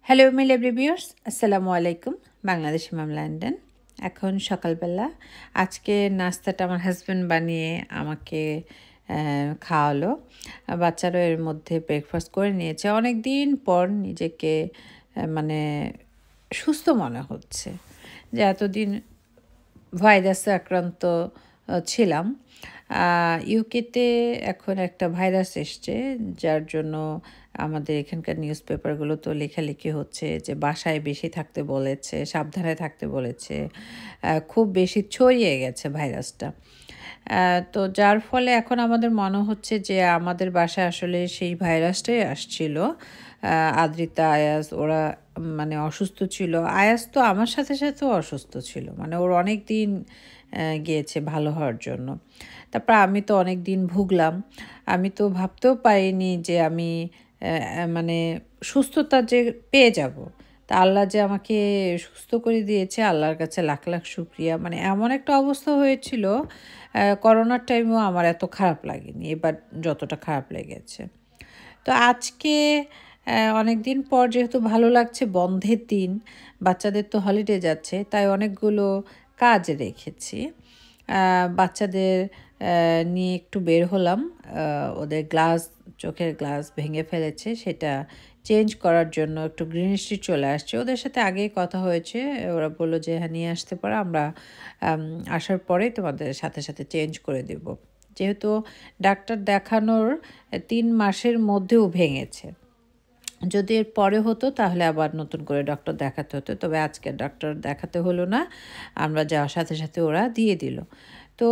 Hello মিল এভরিভিউয়ার্স, আসসালামু আলাইকুম। বাংলাদেশি মাম London. এখন সকালবেলা আজকে নাস্তাটা আমার হাজব্যান্ড বানিয়ে আমাকে খাওয়ালো। বাচ্চারা এর মধ্যে ব্রেকফাস্ট করে নিয়েছে। অনেক দিন পর নিজেকে মানে সুস্থ মনে হচ্ছে, যে এতদিন ভাইরাসে আক্রান্ত ছিলাম। ইউকেতে এখন একটা ভাইরাস এসছে, যার জন্য আমাদের এখানকার নিউজ পেপারগুলো তো লেখালেখি হচ্ছে যে বাসায় বেশি থাকতে বলেছে, সাবধানে থাকতে বলেছে। খুব বেশি ছড়িয়ে গেছে ভাইরাসটা। তো যার ফলে এখন আমাদের মনে হচ্ছে যে আমাদের বাসায় আসলে সেই ভাইরাসটাই আসছিল। আদ্রিতা, আয়াস ওরা মানে অসুস্থ ছিল। আয়াস তো আমার সাথে সাথেও অসুস্থ ছিল, মানে ওর অনেক দিন গিয়েছে ভালো হওয়ার জন্য। তারপর আমি তো অনেক দিন ভুগলাম। আমি তো ভাবতেও পারিনি যে আমি মানে সুস্থতা যে পেয়ে যাব। তা আল্লাহ যে আমাকে সুস্থ করে দিয়েছে, আল্লাহর কাছে লাখ লাখ শুকরিয়া। মানে এমন একটা অবস্থা হয়েছিল, করোনার টাইমেও আমার এত খারাপ লাগেনি, এবার যতটা খারাপ লেগেছে। তো আজকে অনেক দিন পর যেহেতু ভালো লাগছে, বন্ধের দিন, বাচ্চাদের তো হলিডে যাচ্ছে, তাই অনেকগুলো কাজ রেখেছি। বাচ্চাদের নিয়ে একটু বের হলাম। ওদের চোখের গ্লাস ভেঙে ফেলেছে, সেটা চেঞ্জ করার জন্য একটু গ্রিন স্ট্রিট চলে আসছে। ওদের সাথে আগেই কথা হয়েছে, ওরা বললো যে হ্যাঁ নিয়ে আসতে পারো, আমরা আসার পরেই তোমাদের সাথে সাথে চেঞ্জ করে দেব। যেহেতু ডাক্তার দেখানোর 3 মাসের মধ্যেও ভেঙেছে, যদি এর পরে হতো তাহলে আবার নতুন করে ডক্টর দেখাতে হতো। তবে আজকে ডক্টর দেখাতে হলো না, আমরা যাওয়ার সাথে সাথে ওরা দিয়ে দিল। তো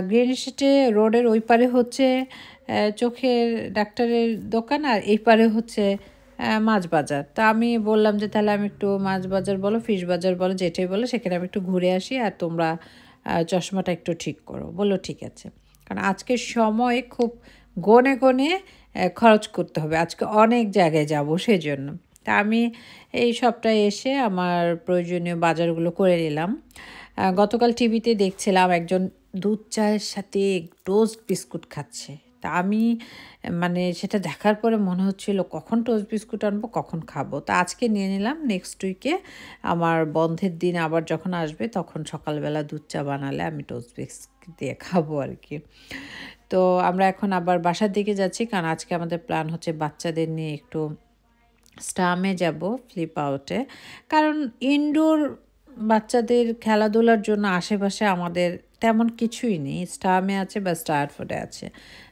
গ্রিন স্ট্রিটে রোডের ওই পারে হচ্ছে চোখের ডাক্তারের দোকান, আর এই পারে হচ্ছে মাছ বাজার। তা আমি বললাম যে তাহলে আমি একটু মাছ বাজার বলো, ফিশ বাজার বলো, যেটাই বলো, সেখানে আমি একটু ঘুরে আসি, আর তোমরা চশমাটা একটু ঠিক করো। বললো ঠিক আছে, কারণ আজকের সময় খুব গনে গনে খরচ করতে হবে, আজকে অনেক জায়গায় যাব সেই জন্য। তা আমি এই সপ্তাহে এসে আমার প্রয়োজনীয় বাজারগুলো করে নিলাম। গতকাল টিভিতে দেখছিলাম একজন দুধ চায়ের সাথে টোস্ট বিস্কুট খাচ্ছে। তা আমি মানে সেটা দেখার পরে মনে হচ্ছিল কখন টোস্ট বিস্কুট আনবো, কখন খাবো। তা আজকে নিয়ে নিলাম, নেক্সট উইকে আমার বন্ধের দিন আবার যখন আসবে তখন সকালবেলা দুধ চা বানালে আমি টোস্ট বিস্কুট দিয়ে খাবো আর কি। তো আমরা এখন আবার বাসার দিকে যাচ্ছি, কারণ আজকে আমাদের প্ল্যান হচ্ছে বাচ্চাদের নিয়ে একটু স্টামে যাব, ফ্লিপ আউটে। কারণ ইনডোর বাচ্চাদের খেলাধুলার জন্য আশেপাশে আমাদের তেমন কিছুই নেই। স্টামে আছে বা স্টারফোর্ডে আছে।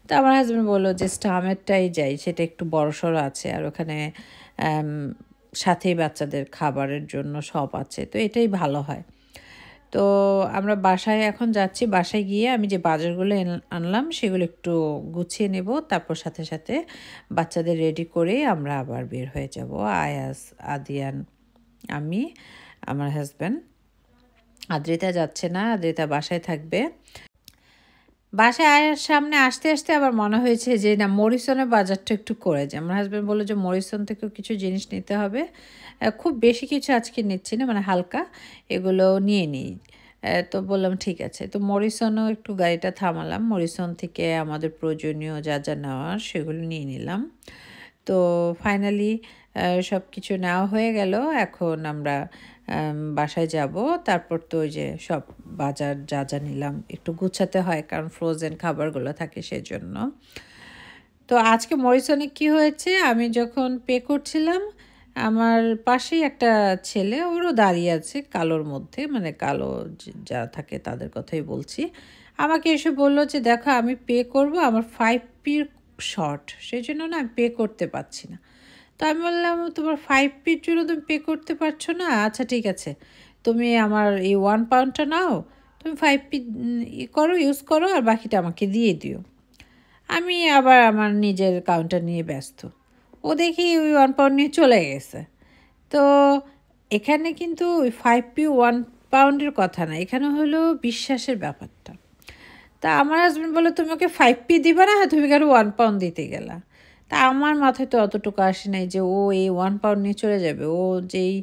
তো আমার হাজব্যান্ড বললো যে স্টামেরটাই যাই, সেটা একটু বড়সড় আছে, আর ওখানে সাথেই বাচ্চাদের খাবারের জন্য সব আছে, তো এটাই ভালো হয়। তো আমরা বাসায় এখন যাচ্ছি। বাসায় গিয়ে আমি যে বাজারগুলো আনলাম সেগুলো একটু গুছিয়ে নেব, তারপর সাথে সাথে বাচ্চাদের রেডি করে আমরা আবার বের হয়ে যাব। আয়াস, আদিয়ান, আমি, আমার হাজব্যান্ড। আদ্রিতা যাচ্ছে না, আদ্রিতা বাসায় থাকবে। বাসায় আয়ার সামনে আসতে আসতে আবার মনে হয়েছে যে না, মরিসনের বাজারটা একটু করে যায়। আমার হাজব্যান্ড বললো যে মরিসন থেকেও কিছু জিনিস নিতে হবে। খুব বেশি কিছু আজকে নিচ্ছি না, মানে হালকা এগুলো নিয়ে নিই। তো বললাম ঠিক আছে। তো মরিসনও একটু গাড়িটা থামালাম, মরিসন থেকে আমাদের প্রয়োজনীয় যা যা নেওয়ার সেগুলো নিয়ে নিলাম। তো ফাইনালি সব কিছু নেওয়া হয়ে গেল। এখন আমরা বাসায় যাব। তারপর তো ওই যে সব বাজার যা যা নিলাম একটু গুছাতে হয়, কারণ ফ্রোজেন খাবারগুলো থাকে সেজন্য। তো আজকে মরিসনে কি হয়েছে, আমি যখন পে করছিলাম, আমার পাশেই একটা ছেলে, ওরও দাঁড়িয়ে আছে কালোর মধ্যে, মানে কালো যারা থাকে তাদের কথাই বলছি। আমাকে এসে বললো যে দেখো আমি পে করব, আমার 5p শর্ট, সেই জন্য না আমি পে করতে পারছি না। তো আমি বললাম তোমার 5pর জন্য তুমি পে করতে পারছো না, আচ্ছা ঠিক আছে, তুমি আমার এই 1 পাউন্ডটা নাও, তুমি 5p করো, ইউজ করো, আর বাকিটা আমাকে দিয়ে দিও। আমি আবার আমার নিজের কাউন্টার নিয়ে ব্যস্ত। ও দেখি ওই 1 পাউন্ড নিয়ে চলে গেছে। তো এখানে কিন্তু ওই 5p 1 পাউন্ডের কথা না, এখানে হলো বিশ্বাসের ব্যাপারটা। তা আমার হাজব্যান্ড বলে তুমি ওকে 5p দিবা না, তুমি কেন 1 পাউন্ড দিতে গেলা। তা আমার মাথায় তো অতটুকু আসে নাই যে ও এই 1 পাউন্ড নিয়ে চলে যাবে। ও যেই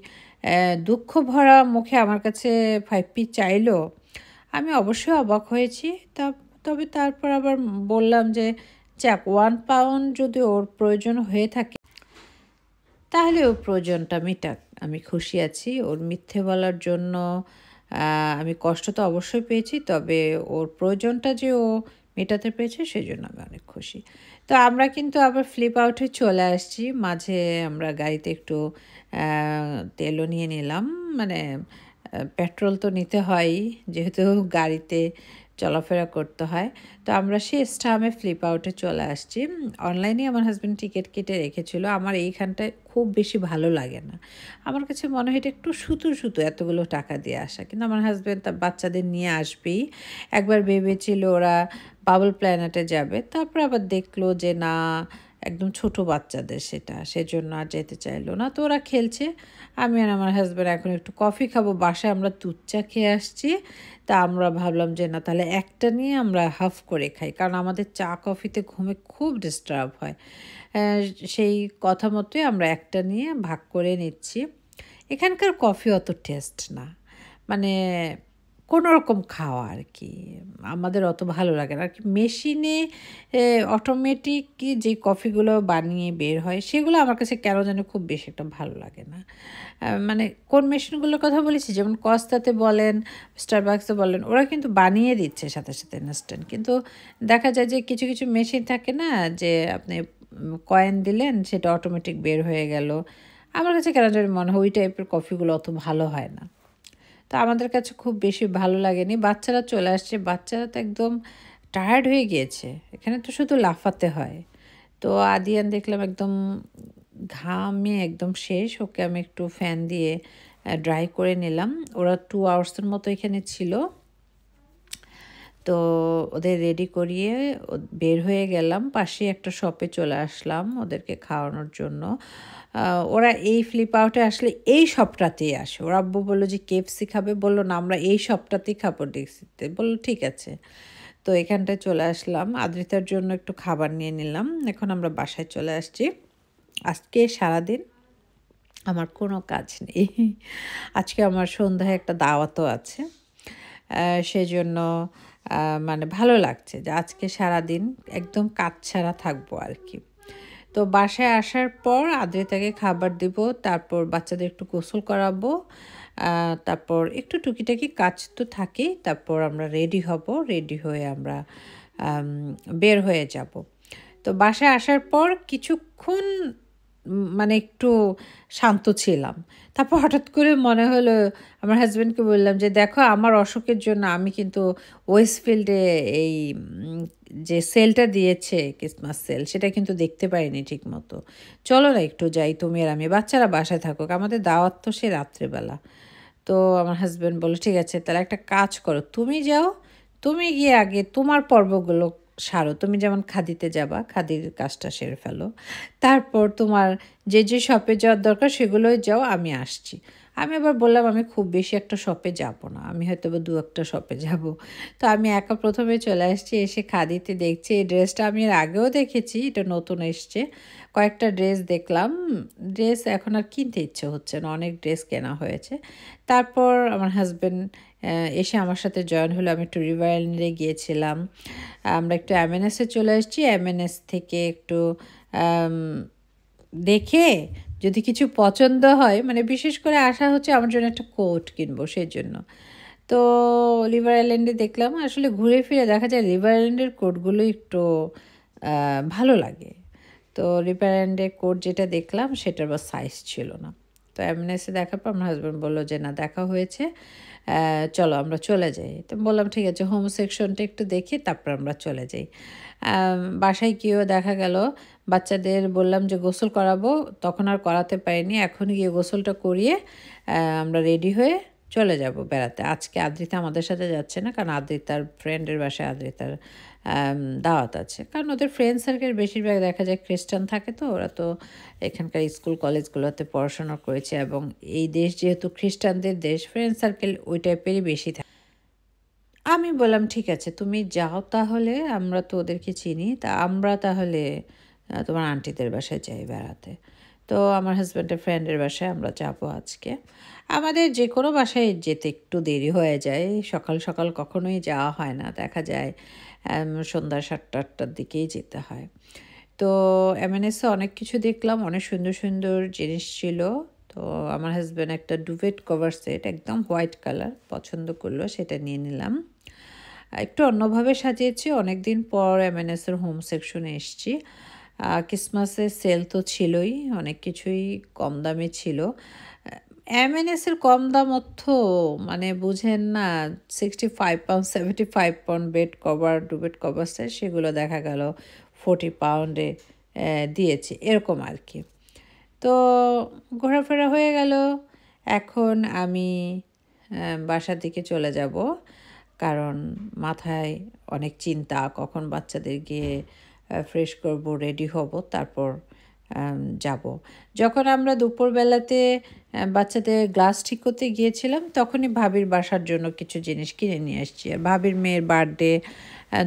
দুঃখ ভরা মুখে আমার কাছে 5p চাইলো, আমি অবশ্যই অবাক হয়েছি। তবে তারপর আবার বললাম যে যাক, 1 পাউন্ড যদি ওর প্রয়োজন হয়ে থাকে তাহলে ওর প্রয়োজনটা মেটাক, আমি খুশি আছি। ওর মিথ্যে বলার জন্য আমি কষ্ট তো অবশ্যই পেয়েছি, তবে ওর প্রয়োজনটা যে ও মেটাতে পেরেছে সেজন্য আমি অনেক খুশি। তো আমরা কিন্তু আবার ফ্লিপ আউটে চলে আসছি। মাঝে আমরা গাড়িতে একটু তেলও নিয়ে নিলাম, মানে পেট্রোল তো নিতে হয়ই যেহেতু গাড়িতে চলাফেরা করতে হয়। তো আমরা সেই স্টামে ফ্লিপ আউটে চলে আসছি। অনলাইনে আমার হাজব্যান্ড টিকিট কেটে রেখেছিল। আমার এইখানটায় খুব বেশি ভালো লাগে না। আমার কাছে মনে হয় এটা একটু শুধু এতগুলো টাকা দিয়ে আসা। কিন্তু আমার হাজব্যান্ড তার বাচ্চাদের নিয়ে আসবেই। একবার ভেবেছিল ওরা বাবল প্ল্যানেটে যাবে, তারপর আবার দেখলো যে না, একদম ছোট বাচ্চাদের সেটা, সেজন্য আর যেতে চাইলো না। তো ওরা খেলছে, আমি আর আমার হাজব্যান্ড এখন একটু কফি খাবো। বাসায় আমরা দুধ চা খেয়ে আসছি। তা আমরা ভাবলাম যে না, তাহলে একটা নিয়ে আমরা হাফ করে খাই, কারণ আমাদের চা কফিতে ঘুমে খুব ডিস্টার্ব হয়। সেই কথা মতোই আমরা একটা নিয়ে ভাগ করে নিচ্ছি। এখানকার কফি অত টেস্ট না, মানে কোনো রকম খাওয়া আর কি, আমাদের অত ভালো লাগে না আর কি। মেশিনে অটোমেটিক যে কফিগুলো বানিয়ে বের হয় সেগুলো আমার কাছে কেন যেন খুব বেশি একটা ভালো লাগে না। মানে কোন মেশিনগুলোর কথা বলেছি, যেমন কস্তাতে বলেন, স্টারবাক্সে বলেন, ওরা কিন্তু বানিয়ে দিচ্ছে সাথে সাথে ইনস্ট্যান্ট। কিন্তু দেখা যায় যে কিছু কিছু মেশিন থাকে না, যে আপনি কয়েন দিলেন সেটা অটোমেটিক বের হয়ে গেল। আমার কাছে কেন জানি মনে হয় ওই টাইপের কফিগুলো অত ভালো হয় না। তো আমাদের কাছে খুব বেশি ভালো লাগেনি। বাচ্চারা চলে আসছে, বাচ্চারা তো একদম টায়ার্ড হয়ে গিয়েছে, এখানে তো শুধু লাফাতে হয়। তো আদিয়ান দেখলাম একদম ঘামে একদম শেষ, ওকে আমি একটু ফ্যান দিয়ে ড্রাই করে নিলাম। ওরা 2 আওয়ার্সের মতো এখানে ছিল। তো ওদের রেডি করিয়ে বের হয়ে গেলাম, পাশে একটা শপে চলে আসলাম ওদেরকে খাওয়ানোর জন্য। ওরা এই ফ্লিপ আউটে আসলে এই শপটাতেই আসে। ওর আব্বু বললো যে কেএফসি খাবে, বললো না আমরা এই শপটাতেই খাবো ডিক্সিতে, বললো ঠিক আছে। তো এখানটায় চলে আসলাম, আদ্রিতার জন্য একটু খাবার নিয়ে নিলাম। এখন আমরা বাসায় চলে আসছি। আজকে সারাদিন আমার কোনো কাজ নেই। আজকে আমার সন্ধ্যায় একটা দাওয়াতও আছে, সেজন্য মানে ভালো লাগছে যে আজকে সারাদিন একদম কাজ ছাড়া থাকবো আর কি। তো বাসায় আসার পর আদ্রিতাকে খাবার দিব, তারপর বাচ্চাদের একটু গোসল করাবো, তারপর একটু টুকিটাকি কাজ তো থাকেই। তারপর আমরা রেডি হব, রেডি হয়ে আমরা বের হয়ে যাব। তো বাসায় আসার পর কিছুক্ষণ মানে একটু শান্ত ছিলাম। তারপর হঠাৎ করে মনে হলো, আমার হাজব্যান্ডকে বললাম যে দেখো আমার অসুখের জন্য আমি কিন্তু ওয়েস্টফিল্ডে এই যে সেলটা দিয়েছে ক্রিসমাস সেল, সেটা কিন্তু দেখতে পাইনি ঠিক মতো। চলো না একটু যাই, তুমি আর আমি, বাচ্চারা বাসায় থাকুক, আমাদের দাওয়াত তো সে রাত্রেবেলা। তো আমার হাজব্যান্ড বলল ঠিক আছে তাহলে একটা কাজ করো, তুমি যাও, তুমি গিয়ে আগে তোমার পর্বগুলো সারো। তুমি যেমন খাদিতে যাবা, খাদির কাজটা সেরে ফেলো, তারপর তোমার যে যে শপে যাওয়ার দরকার সেগুলোই যাও, আমি আসছি। আমি আবার বললাম আমি খুব বেশি একটা শপে যাব না, আমি হয়তো বা 2-1টা শপে যাব। তো আমি একা প্রথমে চলে আসছি, এসে খাদিতে দেখছি এই ড্রেসটা আমি এর আগেও দেখেছি, এটা নতুন এসছে। কয়েকটা ড্রেস দেখলাম, ড্রেস এখন আর কিনতে ইচ্ছে হচ্ছে না, অনেক ড্রেস কেনা হয়েছে। তারপর আমার হাজব্যান্ড এসে আমার সাথে জয়েন হলো, আমি একটু রিভার আইল্যান্ডে গিয়েছিলাম। আমরা একটু এমএনএসে চলে এসেছি, এমএনএস থেকে একটু দেখে যদি কিছু পছন্দ হয়, মানে বিশেষ করে আশা হচ্ছে আমার জন্য একটা কোট কিনবো সেই জন্য। তো রিভার আইল্যান্ডে দেখলাম, আসলে ঘুরে ফিরে দেখা যায় রিভার আইল্যান্ডের কোটগুলো একটু ভালো লাগে। তো রিভার আইল্যান্ডের কোট যেটা দেখলাম সেটার বা সাইজ ছিল না। তো এমএনএসে দেখার পর আমার হাজব্যান্ড বললো যে না দেখা হয়েছে, চলো আমরা চলে যাই। তো বললাম ঠিক আছে, হোম সেকশনটা একটু দেখি তারপর আমরা চলে যাই। বাসায় গিয়েও দেখা গেল বাচ্চাদের বললাম যে গোসল করাবো, তখন আর করাতে পারিনি। এখন গিয়ে গোসলটা করিয়ে আমরা রেডি হয়ে চলে যাব বেড়াতে। আজকে আদ্রিতা আমাদের সাথে যাচ্ছে না, কারণ আদ্রিতার ফ্রেন্ডের বাসায় আদ্রিতার দাওয়াত আছে। কারণ ওদের ফ্রেন্ড সার্কেল বেশিরভাগ দেখা যায় খ্রিস্টান থাকে, তো ওরা তো এখানকার স্কুল কলেজগুলোতে পড়াশোনা করেছে, এবং এই দেশ যেহেতু খ্রিস্টানদের দেশ, ফ্রেন্ড সার্কেল ওই টাইপেরই বেশি থাকে। আমি বললাম ঠিক আছে তুমি যাও তাহলে, আমরা তো ওদেরকে চিনি, তা আমরা তাহলে তোমার আন্টিদের বাসায় যাই বেড়াতে। তো আমার হাজব্যান্ডের ফ্রেন্ডের বাসায় আমরা যাব আজকে। আমাদের যে কোনো বাসায় যেতে একটু দেরি হয়ে যায়, সকাল সকাল কখনোই যাওয়া হয় না, দেখা যায় সন্ধ্যা 7টা-8টার দিকেই যেতে হয়। তো এমএনএসে অনেক কিছু দেখলাম, অনেক সুন্দর সুন্দর জিনিস ছিল। তো আমার হাজব্যান্ড একটা ডুভেট কভার সেট একদম হোয়াইট কালার পছন্দ করলো, সেটা নিয়ে নিলাম। একটু অন্যভাবে সাজিয়েছি, অনেক দিন পর এমএনএসের হোম সেকশনে এসেছি। ক্রিসমাসের সেল তো ছিলই, অনেক কিছুই কম দামে ছিল। এমএনএসের কম দাম অর্থ মানে বুঝেন না, 65 পাউন্ড 75 পাউন্ড বেড কভার ডুবেট কভার সেট, সেগুলো দেখা গেল 40 পাউন্ডে দিয়েছে, এরকম আর কি। তো ঘোরাফেরা হয়ে গেল। এখন আমি বাসার দিকে চলে যাব, কারণ মাথায় অনেক চিন্তা, কখন বাচ্চাদের গিয়ে ফ্রেশ করব, রেডি হব, তারপর যাব। যখন আমরা দুপুরবেলাতে বাচ্চাদের গ্লাস ঠিক করতে গিয়েছিলাম, তখনই ভাবির বাসার জন্য কিছু জিনিস কিনে নিয়ে আসছি। আর ভাবির মেয়ের বার্থডে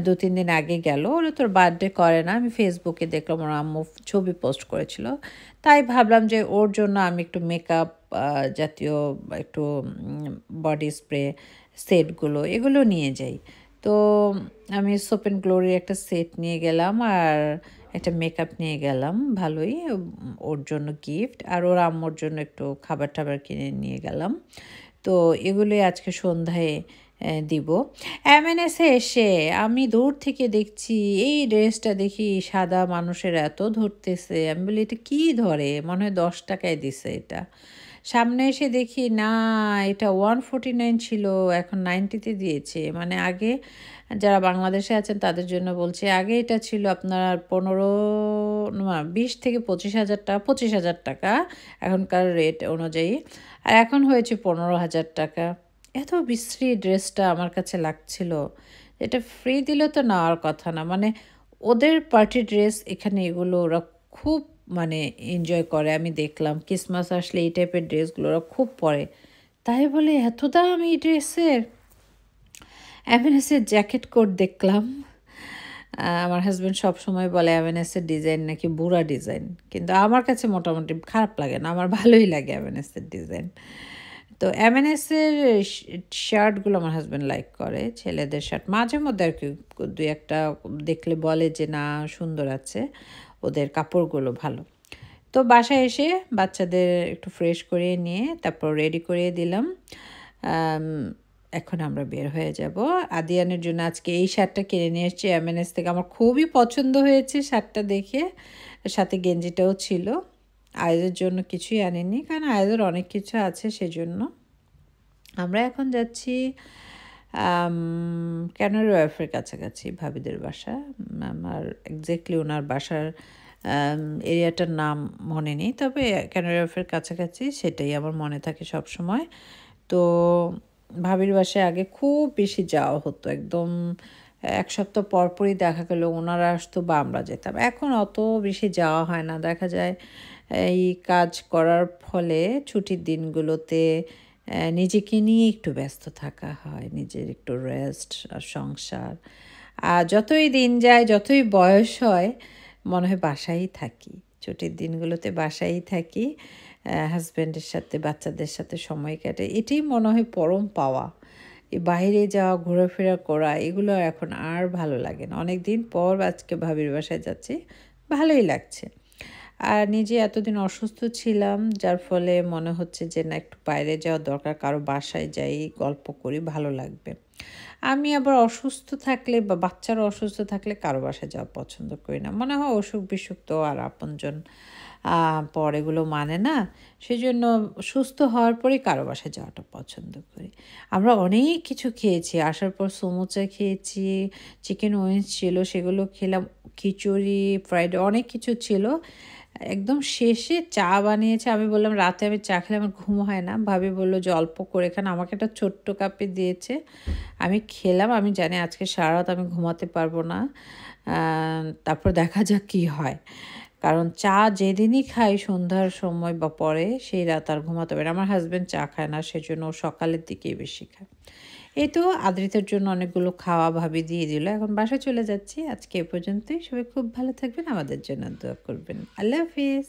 2-3 দিন আগে গেল, ওরা তোর বার্থডে করে না, আমি ফেসবুকে দেখলাম ওর আম্মু ছবি পোস্ট করেছিল, তাই ভাবলাম যে ওর জন্য আমি একটু মেকআপ জাতীয় একটু বডি স্প্রে সেটগুলো এগুলো নিয়ে যাই। তো আমি সোপ অ্যান্ড গ্লোরির একটা সেট নিয়ে গেলাম, আর একটা মেকআপ নিয়ে গেলাম, ভালোই ওর জন্য গিফট, আর ওর আম্মুর জন্য একটু খাবার টাবার কিনে নিয়ে গেলাম। তো এগুলোই আজকে সন্ধ্যায় দিব। এমএনএসে এসে আমি দূর থেকে দেখছি এই ড্রেসটা, দেখি সাদা মানুষের এত ধরতেছে, আমি বলি এটা কী ধরে, মনে হয় 10 টাকায় দিছে এটা। সামনে এসে দেখি না, এটা 149 ছিল, এখন 90-তে দিয়েছে। মানে আগে যারা বাংলাদেশে আছেন তাদের জন্য বলছি, আগে এটা ছিল আপনার 20 থেকে 25 হাজার টাকা, 25 হাজার টাকা এখনকার রেট অনুযায়ী, আর এখন হয়েছে 15 হাজার টাকা। এত বিশ্রী ড্রেসটা আমার কাছে লাগছিল, এটা ফ্রি দিলে তো নেওয়ার কথা না। মানে ওদের পার্টি ড্রেস এখানে এগুলো ওরা খুব মানে এনজয় করে, আমি দেখলাম ক্রিসমাস আসলে এই টাইপের ড্রেসগুলো ওরা খুব পরে। তাই বলে এত দাম এই ড্রেসের। অ্যাভেনেসের জ্যাকেট কোট দেখলাম। আমার হাজব্যান্ড সবসময় বলে অ্যাভেনেসের ডিজাইন নাকি বুড়া ডিজাইন, কিন্তু আমার কাছে মোটামুটি খারাপ লাগে না, আমার ভালোই লাগে অ্যাভেনেসের ডিজাইন। তো এমএনএসের শার্টগুলো আমার হাজব্যান্ড লাইক করে, ছেলেদের শার্ট মাঝে মধ্যে আর কি 2-একটা দেখলে বলে যে না সুন্দর আছে, ওদের কাপড়গুলো ভালো। তো বাসায় এসে বাচ্চাদের একটু ফ্রেশ করিয়ে নিয়ে তারপর রেডি করিয়ে দিলাম। এখন আমরা বের হয়ে যাব। আদিয়ানের জন্য আজকে এই শার্টটা কিনে নিয়ে এসেছি এমএনএস থেকে, আমার খুবই পছন্দ হয়েছে শার্টটা দেখে, সাথে গেঞ্জিটাও ছিল। আয়েদের জন্য কিছুই আনিনি, কারণ আয়েদের অনেক কিছু আছে, সেজন্য। আমরা এখন যাচ্ছি ক্যানারি ওয়ার্ফের কাছাকাছি ভাবিদের বাসা। আমার এক্স্যাক্টলি ওনার বাসার এরিয়াটার নাম মনে নেই, তবে ক্যানারি ওয়ার্ফের কাছাকাছি, সেটাই আমার মনে থাকে সব সময়। তো ভাবির বাসায় আগে খুব বেশি যাওয়া হতো, একদম 1 সপ্তাহ পরপরই দেখা গেলো ওনারা আসতো বা আমরা যেতাম। এখন অত বেশি যাওয়া হয় না, দেখা যায় এই কাজ করার ফলে ছুটির দিনগুলোতে নিজেকে নিয়ে একটু ব্যস্ত থাকা হয়, নিজের একটু রেস্ট আর সংসার। আর যতই দিন যায়, যতই বয়স হয়, মনে হয় বাসায়ই থাকি, ছুটির দিনগুলোতে বাসায়ই থাকি, হাজব্যান্ডের সাথে বাচ্চাদের সাথে সময় কাটে, এটাই মনে হয় পরম পাওয়া। এই বাইরে যাওয়া ঘোরাফেরা করা এগুলো এখন আর ভালো লাগে না। অনেক দিন পর আজকে ভাবির বাসায় যাচ্ছি, ভালোই লাগছে। আর নিজে এতদিন অসুস্থ ছিলাম, যার ফলে মনে হচ্ছে যে না একটু বাইরে যাওয়া দরকার, কারো বাসায় যাই, গল্প করি, ভালো লাগবে। আমি আবার অসুস্থ থাকলে বা বাচ্চারা অসুস্থ থাকলে কারো বাসায় যাওয়া পছন্দ করি না, মনে হয় অসুখ বিসুখ তো আর আপনজন পর এগুলো মানে না, সেজন্য সুস্থ হওয়ার পরেই কারো বাসায় যাওয়াটা পছন্দ করি। আমরা অনেক কিছু খেয়েছি, আসার পর সমোসা খেয়েছি, চিকেন উইংস ছিল সেগুলো খেলাম, খিচুড়ি, ফ্রাইড, অনেক কিছু ছিল। একদম শেষে চা বানিয়েছে, আমি বললাম রাতে আমি চা খেলে আমার ঘুম হয় না, ভাবি বললো যে অল্প করে খান, আমাকে একটা ছোট্ট কাপে দিয়েছে, আমি খেলাম। আমি জানি আজকে সারা রাত আমি ঘুমাতে পারবো না, তারপর দেখা যাক কী হয়, কারণ চা যেদিনই খাই সন্ধ্যার সময় বা পরে, সেই রাত আর ঘুমাতে পারে। আমার হাজব্যান্ড চা খায় না, সেজন্য ও সকালের দিকেই বেশি খায়। এই তো আদ্রিতার জন্য অনেকগুলো খাওয়া ভাবি দিয়ে দিল, এখন বাসায় চলে যাচ্ছি। আজকে এ পর্যন্তই, সবাই খুব ভালো থাকবেন, আমাদের জন্য দোয়া করবেন। আল্লাহ হাফিজ।